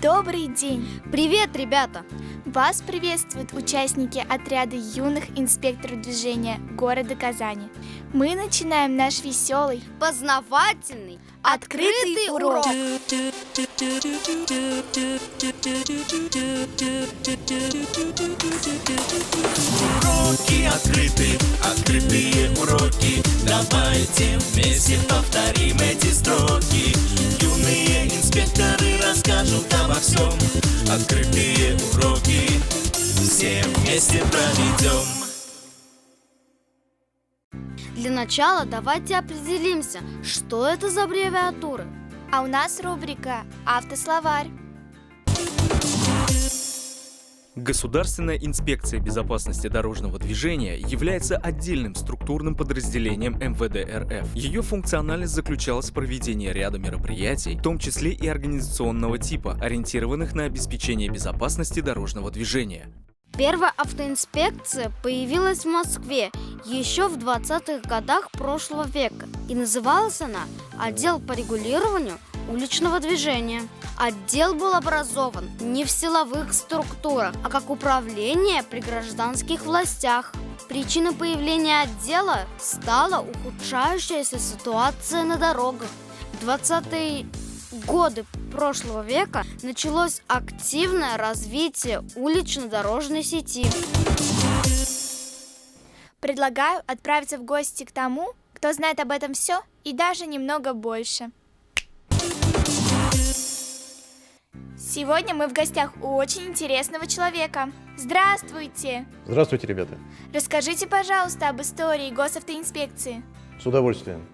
Добрый день! Привет, ребята! Вас приветствуют участники отряда юных инспекторов движения города Казани. Мы начинаем наш веселый, Познавательный, открытый урок. Уроки открыты, открытые уроки. Давайте вместе повторим эти строки. Юные инспекторы расскажут обо всем. Открытые уроки все вместе проведем. Для начала давайте определимся, что это за аббревиатуры. А у нас рубрика «Автословарь». Государственная инспекция безопасности дорожного движения является отдельным структурным подразделением МВД РФ. Ее функциональность заключалась в проведении ряда мероприятий, в том числе и организационного типа, ориентированных на обеспечение безопасности дорожного движения. Первая автоинспекция появилась в Москве еще в 20-х годах прошлого века, и называлась она «Отдел по регулированию уличного движения». Отдел был образован не в силовых структурах, а как управление при гражданских властях. Причиной появления отдела стала ухудшающаяся ситуация на дорогах. В 20-е годы прошлого века началось активное развитие улично-дорожной сети. Предлагаю отправиться в гости к тому, кто знает об этом все и даже немного больше. Сегодня мы в гостях у очень интересного человека. Здравствуйте! Здравствуйте, ребята. Расскажите, пожалуйста, об истории госавтоинспекции. С удовольствием.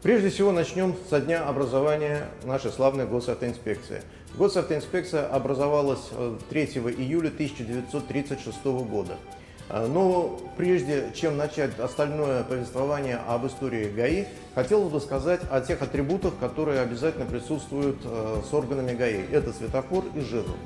Прежде всего начнем со дня образования нашей славной госавтоинспекции. Госавтоинспекция образовалась 3 июля 1936 года. Но прежде чем начать остальное повествование об истории ГАИ, хотелось бы сказать о тех атрибутах, которые обязательно присутствуют с органами ГАИ. Это светофор и жезл.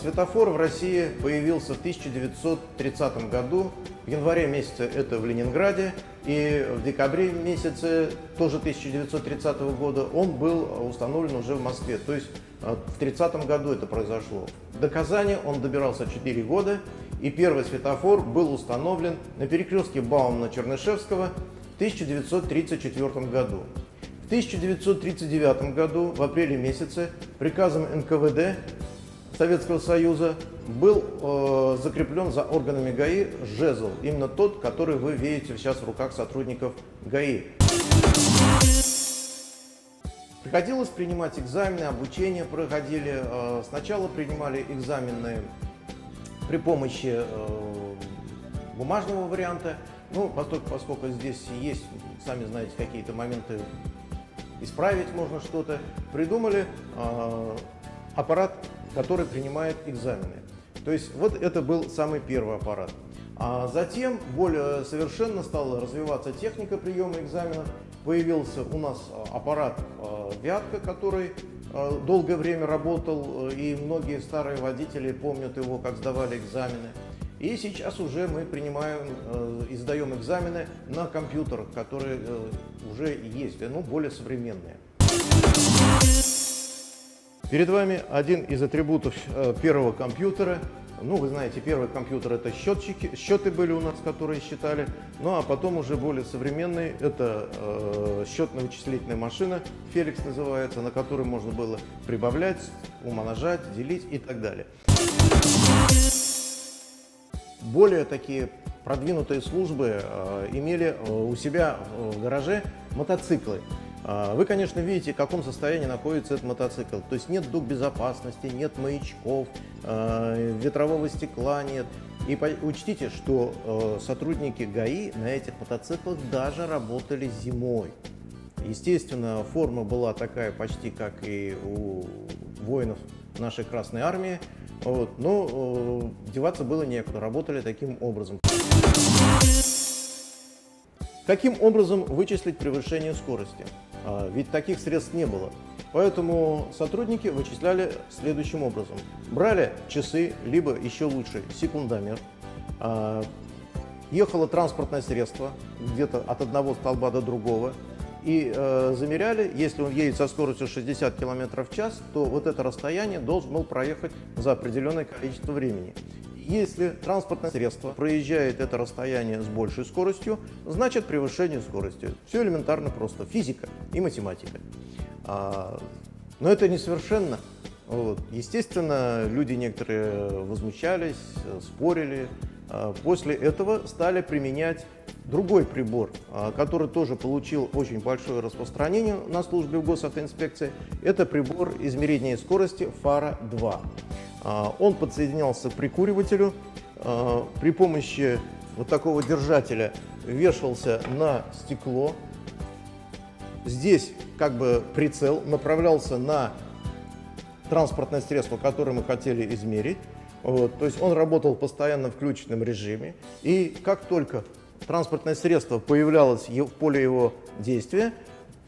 Светофор в России появился в 1930 году, в январе месяце это в Ленинграде, и в декабре месяце тоже 1930 года он был установлен уже в Москве, то есть в 30 году это произошло. До Казани он добирался 4 года, и первый светофор был установлен на перекрестке Баумана-Чернышевского в 1934 году. В 1939 году, в апреле месяце, приказом НКВД Советского Союза был закреплен за органами ГАИ жезл, именно тот, который вы видите сейчас в руках сотрудников ГАИ. Приходилось принимать экзамены, обучение проходили. Сначала принимали экзамены при помощи бумажного варианта, ну, поскольку здесь есть, сами знаете, какие-то моменты, исправить можно что-то, придумали аппарат, который принимает экзамены. То есть вот это был самый первый аппарат. А затем более совершенно стала развиваться техника приема экзаменов. Появился у нас аппарат «Вятка», который долгое время работал, и многие старые водители помнят его, как сдавали экзамены. И сейчас уже мы принимаем и сдаем экзамены на компьютерах, которые уже есть, ну, более современные. Перед вами один из атрибутов первого компьютера. Ну, вы знаете, первый компьютер — это счеты были у нас, которые считали. Ну, а потом уже более современный — это счетно-вычислительная машина, Феликс называется, на которой можно было прибавлять, умножать, делить и так далее. Более такие продвинутые службы имели у себя в гараже мотоциклы. Вы, конечно, видите, в каком состоянии находится этот мотоцикл. То есть нет дуг безопасности, нет маячков, ветрового стекла нет. И учтите, что сотрудники ГАИ на этих мотоциклах даже работали зимой. Естественно, форма была такая почти как и у воинов нашей Красной Армии. Вот. Но деваться было некуда, работали таким образом. Каким образом вычислить превышение скорости? Ведь таких средств не было. Поэтому сотрудники вычисляли следующим образом. Брали часы, либо еще лучше секундомер. Ехало транспортное средство где-то от одного столба до другого. и замеряли, если он едет со скоростью 60 км в час, то вот это расстояние должен был проехать за определенное количество времени. Если транспортное средство проезжает это расстояние с большей скоростью, значит превышение скорости. Все элементарно просто. Физика и математика. Но это несовершенно. Вот. Естественно, люди некоторые возмущались, спорили. После этого стали применять другой прибор, который тоже получил очень большое распространение на службе в госавтоинспекции. Это прибор измерения скорости фара-2. Он подсоединялся к прикуривателю, при помощи вот такого держателя вешался на стекло. Здесь как бы прицел направлялся на транспортное средство, которое мы хотели измерить. Вот, то есть он работал постоянно в включенном режиме. И как только транспортное средство появлялось в поле его действия,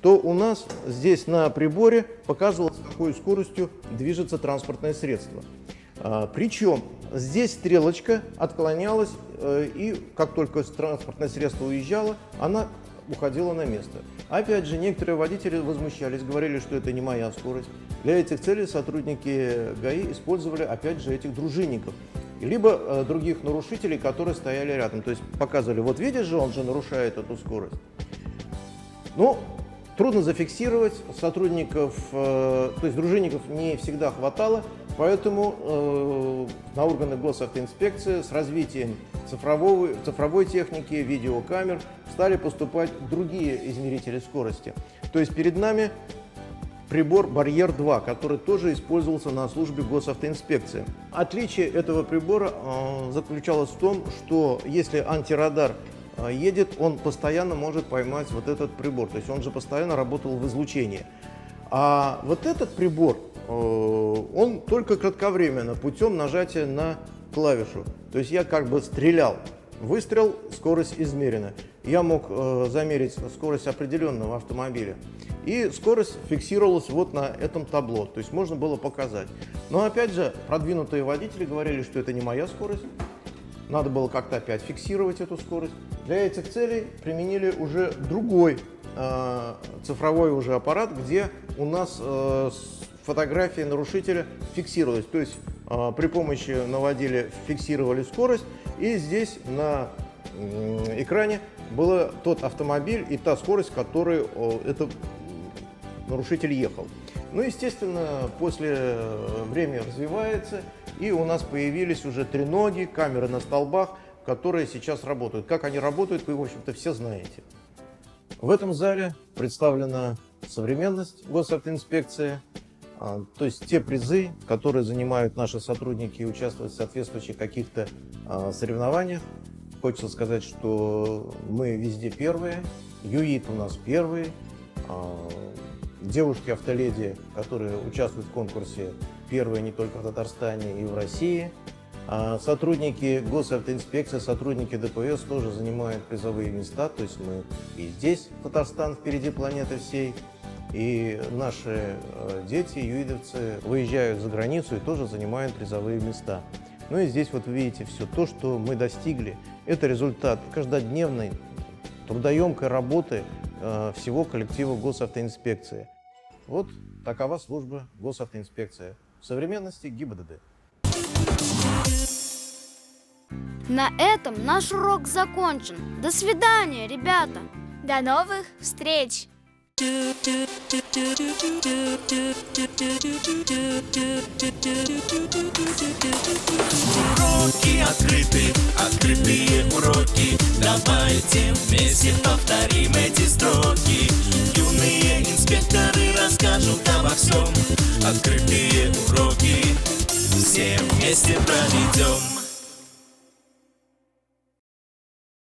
то у нас здесь на приборе показывалось, с какой скоростью движется транспортное средство. Причем здесь стрелочка отклонялась, и как только транспортное средство уезжало, она уходила на место. Опять же, некоторые водители возмущались, говорили, что это не моя скорость. Для этих целей сотрудники ГАИ использовали, опять же, этих дружинников, либо других нарушителей, которые стояли рядом. То есть показывали, вот видишь же, он же нарушает эту скорость. Но трудно зафиксировать, сотрудников, то есть дружинников не всегда хватало, поэтому на органы госавтоинспекции с развитием цифровой техники, видеокамер стали поступать другие измерители скорости. То есть перед нами прибор «Барьер-2», который тоже использовался на службе госавтоинспекции. Отличие этого прибора заключалось в том, что если антирадар едет, он постоянно может поймать вот этот прибор, то есть он же постоянно работал в излучении. А вот этот прибор, он только кратковременно, путем нажатия на клавишу. То есть я как бы стрелял, выстрел, скорость измерена. Я мог замерить скорость определенного автомобиля. И скорость фиксировалась вот на этом табло, то есть можно было показать. Но опять же, продвинутые водители говорили, что это не моя скорость. Надо было как-то опять фиксировать эту скорость. Для этих целей применили уже другой цифровой уже аппарат, где у нас фотография нарушителя фиксировалась. То есть при помощи наводили, фиксировали скорость, и здесь на экране был тот автомобиль и та скорость, которой этот нарушитель ехал. Ну, естественно, после время развивается, и у нас появились уже треноги, камеры на столбах, которые сейчас работают. Как они работают, вы, в общем-то, все знаете. В этом зале представлена современность госавтоинспекции, то есть те призы, которые занимают наши сотрудники и участвуют в соответствующих каких-то соревнованиях. Хочется сказать, что мы везде первые, ЮИТ у нас первый. Девушки-автоледи, которые участвуют в конкурсе, первые не только в Татарстане и в России. Сотрудники госавтоинспекции, сотрудники ДПС тоже занимают призовые места. То есть мы и здесь, Татарстан, впереди планеты всей. И наши дети, юидовцы, выезжают за границу и тоже занимают призовые места. Ну и здесь вот вы видите все то, что мы достигли. Это результат каждодневной трудоемкой работы всего коллектива госавтоинспекции. Вот такова служба госавтоинспекции. В современности ГИБДД. На этом наш урок закончен. До свидания, ребята! До новых встреч! Уроки открыты, открытые уроки. Давайте вместе повторим эти строки. Юные инспекторы расскажут обо всем. Открытые уроки все вместе проведем.